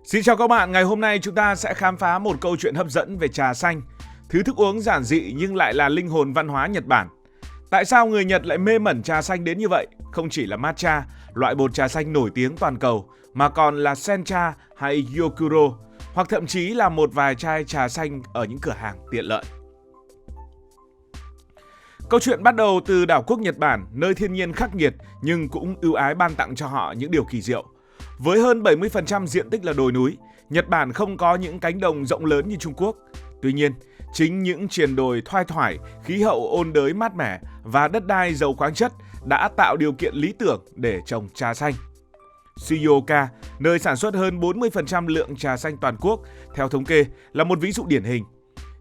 Xin chào các bạn, ngày hôm nay chúng ta sẽ khám phá một câu chuyện hấp dẫn về trà xanh, thứ thức uống giản dị nhưng lại là linh hồn văn hóa Nhật Bản. Tại sao người Nhật lại mê mẩn trà xanh đến như vậy? Không chỉ là matcha, loại bột trà xanh nổi tiếng toàn cầu, mà còn là sencha hay gyokuro, hoặc thậm chí là một vài chai trà xanh ở những cửa hàng tiện lợi. Câu chuyện bắt đầu từ đảo quốc Nhật Bản, nơi thiên nhiên khắc nghiệt nhưng cũng ưu ái ban tặng cho họ những điều kỳ diệu. Với hơn 70% diện tích là đồi núi, Nhật Bản không có những cánh đồng rộng lớn như Trung Quốc. Tuy nhiên, chính những triền đồi thoai thoải, khí hậu ôn đới mát mẻ và đất đai giàu khoáng chất đã tạo điều kiện lý tưởng để trồng trà xanh. Shizuoka, nơi sản xuất hơn 40% lượng trà xanh toàn quốc, theo thống kê là một ví dụ điển hình.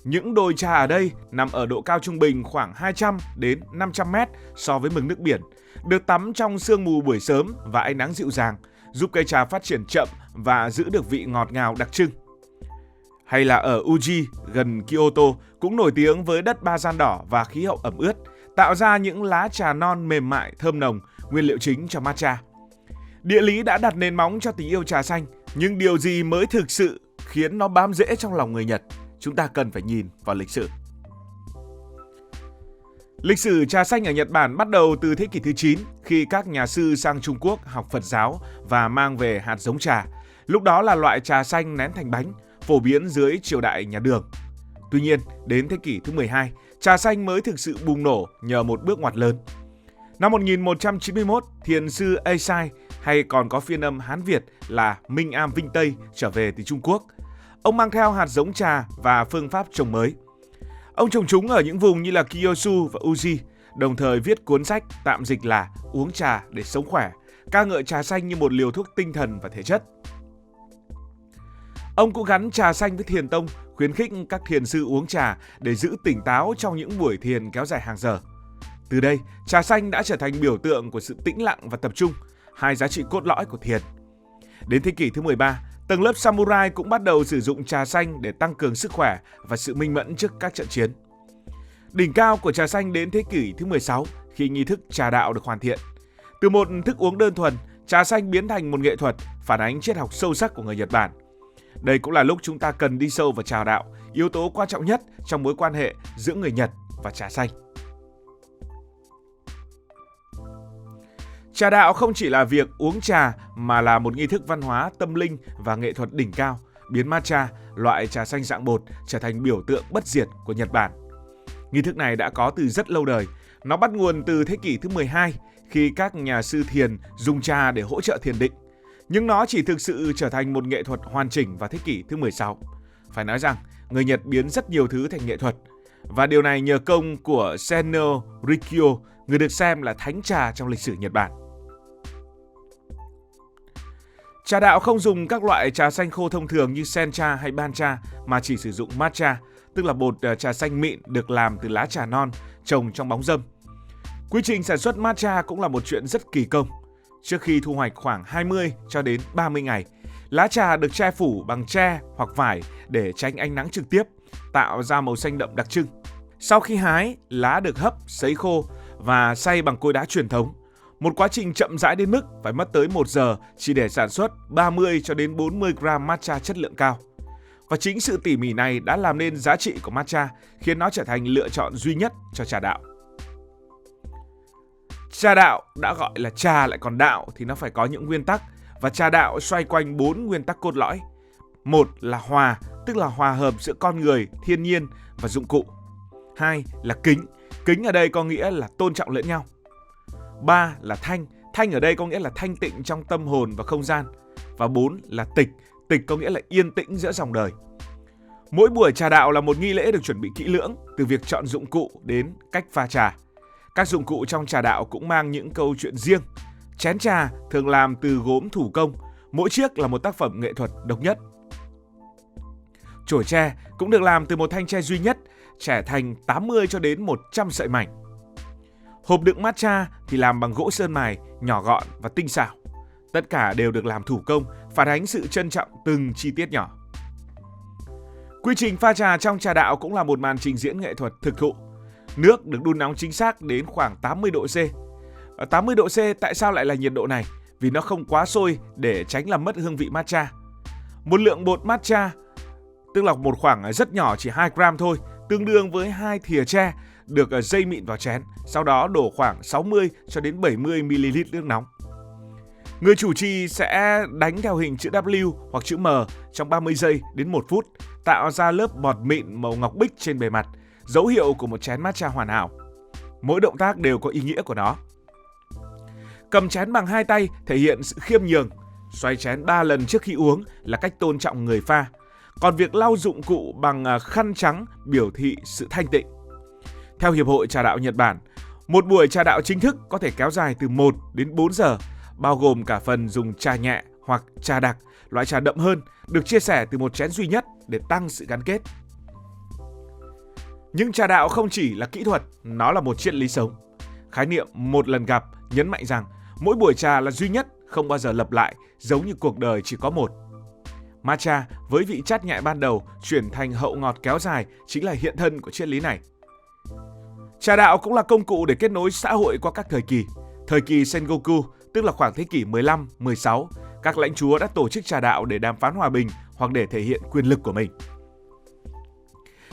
Những đồi trà ở đây nằm ở độ cao trung bình khoảng 200 đến 500 mét so với mực nước biển, được tắm trong sương mù buổi sớm và ánh nắng dịu dàng, giúp cây trà phát triển chậm và giữ được vị ngọt ngào đặc trưng. Hay là ở Uji, gần Kyoto, cũng nổi tiếng với đất ba gian đỏ và khí hậu ẩm ướt, tạo ra những lá trà non mềm mại, thơm nồng, nguyên liệu chính cho matcha. Địa lý đã đặt nền móng cho tình yêu trà xanh, nhưng điều gì mới thực sự khiến nó bám rễ trong lòng người Nhật? Chúng ta cần phải nhìn vào lịch sử. Lịch sử trà xanh ở Nhật Bản bắt đầu từ thế kỷ thứ 9 khi các nhà sư sang Trung Quốc học Phật giáo và mang về hạt giống trà. Lúc đó là loại trà xanh nén thành bánh, phổ biến dưới triều đại nhà Đường. Tuy nhiên, đến thế kỷ thứ 12, trà xanh mới thực sự bùng nổ nhờ một bước ngoặt lớn. Năm 1191, thiền sư Eisai, hay còn có phiên âm Hán Việt là Minh Am Vinh Tây, trở về từ Trung Quốc. Ông mang theo hạt giống trà và phương pháp trồng mới. Ông trồng chúng ở những vùng như là Kyushu và Uji, đồng thời viết cuốn sách tạm dịch là Uống trà để sống khỏe, ca ngợi trà xanh như một liều thuốc tinh thần và thể chất. Ông cũng gắn trà xanh với thiền tông, khuyến khích các thiền sư uống trà để giữ tỉnh táo trong những buổi thiền kéo dài hàng giờ. Từ đây, trà xanh đã trở thành biểu tượng của sự tĩnh lặng và tập trung, hai giá trị cốt lõi của thiền. Đến thế kỷ thứ 13, tầng lớp samurai cũng bắt đầu sử dụng trà xanh để tăng cường sức khỏe và sự minh mẫn trước các trận chiến. Đỉnh cao của trà xanh đến thế kỷ thứ 16 khi nghi thức trà đạo được hoàn thiện. Từ một thức uống đơn thuần, trà xanh biến thành một nghệ thuật phản ánh triết học sâu sắc của người Nhật Bản. Đây cũng là lúc chúng ta cần đi sâu vào trà đạo, yếu tố quan trọng nhất trong mối quan hệ giữa người Nhật và trà xanh. Trà đạo không chỉ là việc uống trà mà là một nghi thức văn hóa, tâm linh và nghệ thuật đỉnh cao, biến matcha, loại trà xanh dạng bột, trở thành biểu tượng bất diệt của Nhật Bản. Nghi thức này đã có từ rất lâu đời. Nó bắt nguồn từ thế kỷ thứ 12 khi các nhà sư thiền dùng trà để hỗ trợ thiền định. Nhưng nó chỉ thực sự trở thành một nghệ thuật hoàn chỉnh vào thế kỷ thứ 16. Phải nói rằng, người Nhật biến rất nhiều thứ thành nghệ thuật. Và điều này nhờ công của Senno Rikyo, người được xem là thánh trà trong lịch sử Nhật Bản. Trà đạo không dùng các loại trà xanh khô thông thường như sencha hay bancha mà chỉ sử dụng matcha, tức là bột trà xanh mịn được làm từ lá trà non trồng trong bóng râm. Quy trình sản xuất matcha cũng là một chuyện rất kỳ công. Trước khi thu hoạch khoảng 20 cho đến 30 ngày, lá trà được che phủ bằng tre hoặc vải để tránh ánh nắng trực tiếp, tạo ra màu xanh đậm đặc trưng. Sau khi hái, lá được hấp, sấy khô và xay bằng cối đá truyền thống. Một quá trình chậm rãi đến mức phải mất tới 1 giờ chỉ để sản xuất 30 cho đến 40 gram matcha chất lượng cao. Và chính sự tỉ mỉ này đã làm nên giá trị của matcha, khiến nó trở thành lựa chọn duy nhất cho trà đạo. Trà đạo đã gọi là trà lại còn đạo thì nó phải có những nguyên tắc, và trà đạo xoay quanh 4 nguyên tắc cốt lõi. Một là hòa, tức là hòa hợp giữa con người, thiên nhiên và dụng cụ. 2 là kính, kính ở đây có nghĩa là tôn trọng lẫn nhau. 3 là thanh, thanh ở đây có nghĩa là thanh tịnh trong tâm hồn và không gian. Và 4 là tịch, tịch có nghĩa là yên tĩnh giữa dòng đời. Mỗi buổi trà đạo là một nghi lễ được chuẩn bị kỹ lưỡng, từ việc chọn dụng cụ đến cách pha trà. Các dụng cụ trong trà đạo cũng mang những câu chuyện riêng. Chén trà thường làm từ gốm thủ công, mỗi chiếc là một tác phẩm nghệ thuật độc nhất. Chổi tre cũng được làm từ một thanh tre duy nhất, chẻ thành 80 cho đến 100 sợi mảnh. Hộp đựng matcha thì làm bằng gỗ sơn mài, nhỏ gọn và tinh xảo. Tất cả đều được làm thủ công, phản ánh sự trân trọng từng chi tiết nhỏ. Quy trình pha trà trong trà đạo cũng là một màn trình diễn nghệ thuật thực thụ. Nước được đun nóng chính xác đến khoảng 80 độ C. Ở 80 độ C tại sao lại là nhiệt độ này? Vì nó không quá sôi để tránh làm mất hương vị matcha. Một lượng bột matcha, tức là một khoảng rất nhỏ chỉ 2 gram thôi, tương đương với 2 thìa tre, được dây mịn vào chén, sau đó đổ khoảng 60 cho đến 70 ml nước nóng. Người chủ trì sẽ đánh theo hình chữ W hoặc chữ M trong 30 giây đến 1 phút, tạo ra lớp bọt mịn màu ngọc bích trên bề mặt, dấu hiệu của một chén matcha hoàn hảo. Mỗi động tác đều có ý nghĩa của nó. Cầm chén bằng 2 tay thể hiện sự khiêm nhường. Xoay chén 3 lần trước khi uống là cách tôn trọng người pha. Còn việc lau dụng cụ bằng khăn trắng biểu thị sự thanh tịnh. Theo Hiệp hội Trà đạo Nhật Bản, một buổi trà đạo chính thức có thể kéo dài từ 1 đến 4 giờ, bao gồm cả phần dùng trà nhẹ hoặc trà đặc, loại trà đậm hơn, được chia sẻ từ một chén duy nhất để tăng sự gắn kết. Nhưng trà đạo không chỉ là kỹ thuật, nó là một triết lý sống. Khái niệm một lần gặp nhấn mạnh rằng mỗi buổi trà là duy nhất, không bao giờ lặp lại, giống như cuộc đời chỉ có một. Matcha với vị chát nhẹ ban đầu chuyển thành hậu ngọt kéo dài chính là hiện thân của triết lý này. Trà đạo cũng là công cụ để kết nối xã hội qua các thời kỳ. Thời kỳ Sengoku, tức là khoảng thế kỷ 15, 16, các lãnh chúa đã tổ chức trà đạo để đàm phán hòa bình hoặc để thể hiện quyền lực của mình.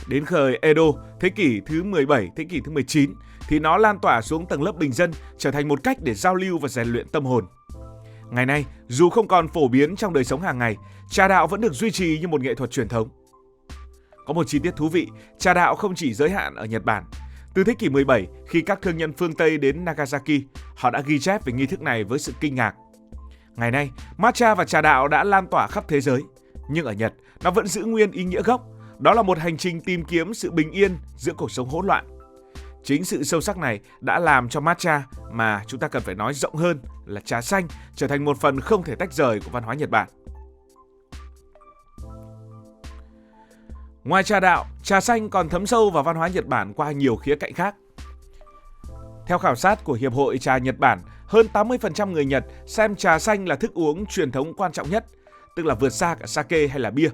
Đến thời Edo, thế kỷ thứ 17, thế kỷ thứ 19, thì nó lan tỏa xuống tầng lớp bình dân, trở thành một cách để giao lưu và rèn luyện tâm hồn. Ngày nay, dù không còn phổ biến trong đời sống hàng ngày, trà đạo vẫn được duy trì như một nghệ thuật truyền thống. Có một chi tiết thú vị, trà đạo không chỉ giới hạn ở Nhật Bản. Từ thế kỷ 17, khi các thương nhân phương Tây đến Nagasaki, họ đã ghi chép về nghi thức này với sự kinh ngạc. Ngày nay, matcha và trà đạo đã lan tỏa khắp thế giới. Nhưng ở Nhật, nó vẫn giữ nguyên ý nghĩa gốc. Đó là một hành trình tìm kiếm sự bình yên giữa cuộc sống hỗn loạn. Chính sự sâu sắc này đã làm cho matcha, mà chúng ta cần phải nói rộng hơn là trà xanh, trở thành một phần không thể tách rời của văn hóa Nhật Bản. Ngoài trà đạo, trà xanh còn thấm sâu vào văn hóa Nhật Bản qua nhiều khía cạnh khác. Theo khảo sát của Hiệp hội Trà Nhật Bản, hơn 80% người Nhật xem trà xanh là thức uống truyền thống quan trọng nhất, tức là vượt xa cả sake hay là bia.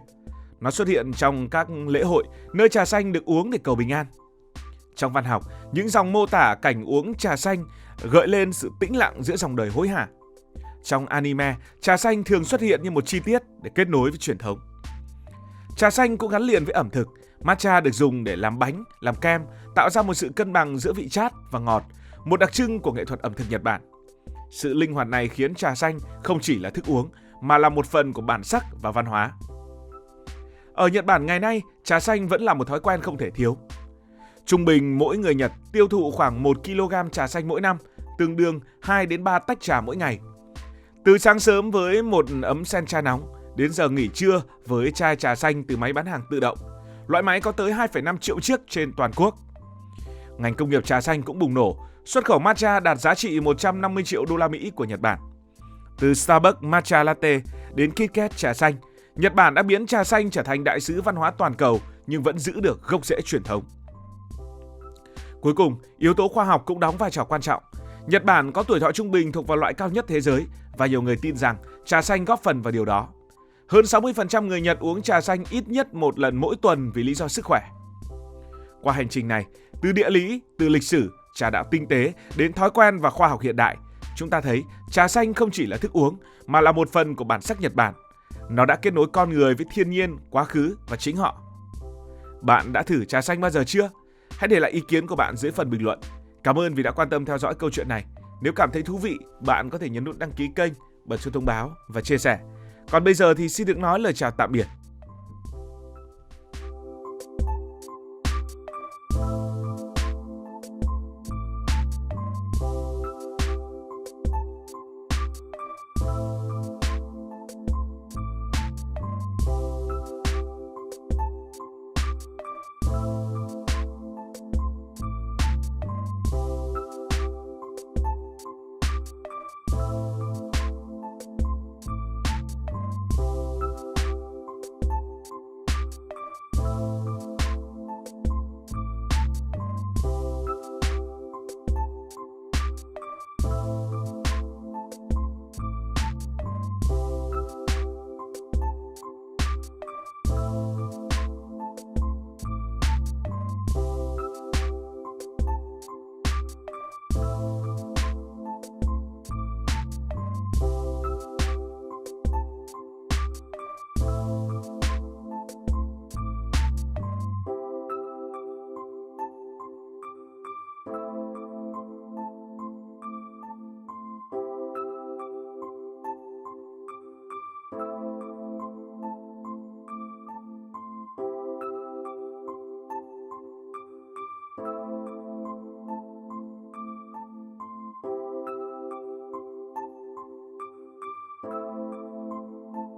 Nó xuất hiện trong các lễ hội, nơi trà xanh được uống để cầu bình an. Trong văn học, những dòng mô tả cảnh uống trà xanh gợi lên sự tĩnh lặng giữa dòng đời hối hả. Trong anime, trà xanh thường xuất hiện như một chi tiết để kết nối với truyền thống. Trà xanh cũng gắn liền với ẩm thực. Matcha được dùng để làm bánh, làm kem, tạo ra một sự cân bằng giữa vị chát và ngọt, một đặc trưng của nghệ thuật ẩm thực Nhật Bản. Sự linh hoạt này khiến trà xanh không chỉ là thức uống, mà là một phần của bản sắc và văn hóa. Ở Nhật Bản ngày nay, trà xanh vẫn là một thói quen không thể thiếu. Trung bình mỗi người Nhật tiêu thụ khoảng 1 kg trà xanh mỗi năm, tương đương 2 đến 3 tách trà mỗi ngày. Từ sáng sớm với một ấm sencha nóng, đến giờ nghỉ trưa với chai trà xanh từ máy bán hàng tự động. Loại máy có tới 2,5 triệu chiếc trên toàn quốc. Ngành công nghiệp trà xanh cũng bùng nổ, xuất khẩu matcha đạt giá trị 150 triệu đô la Mỹ của Nhật Bản. Từ Starbucks matcha latte đến KitKat trà xanh, Nhật Bản đã biến trà xanh trở thành đại sứ văn hóa toàn cầu nhưng vẫn giữ được gốc rễ truyền thống. Cuối cùng, yếu tố khoa học cũng đóng vai trò quan trọng. Nhật Bản có tuổi thọ trung bình thuộc vào loại cao nhất thế giới và nhiều người tin rằng trà xanh góp phần vào điều đó. Hơn 60% người Nhật uống trà xanh ít nhất một lần mỗi tuần vì lý do sức khỏe. Qua hành trình này, từ địa lý, từ lịch sử, trà đạo tinh tế đến thói quen và khoa học hiện đại, chúng ta thấy trà xanh không chỉ là thức uống mà là một phần của bản sắc Nhật Bản. Nó đã kết nối con người với thiên nhiên, quá khứ và chính họ. Bạn đã thử trà xanh bao giờ chưa? Hãy để lại ý kiến của bạn dưới phần bình luận. Cảm ơn vì đã quan tâm theo dõi câu chuyện này. Nếu cảm thấy thú vị, bạn có thể nhấn nút đăng ký kênh, bật chuông thông báo và chia sẻ. Còn bây giờ thì xin được nói lời chào tạm biệt.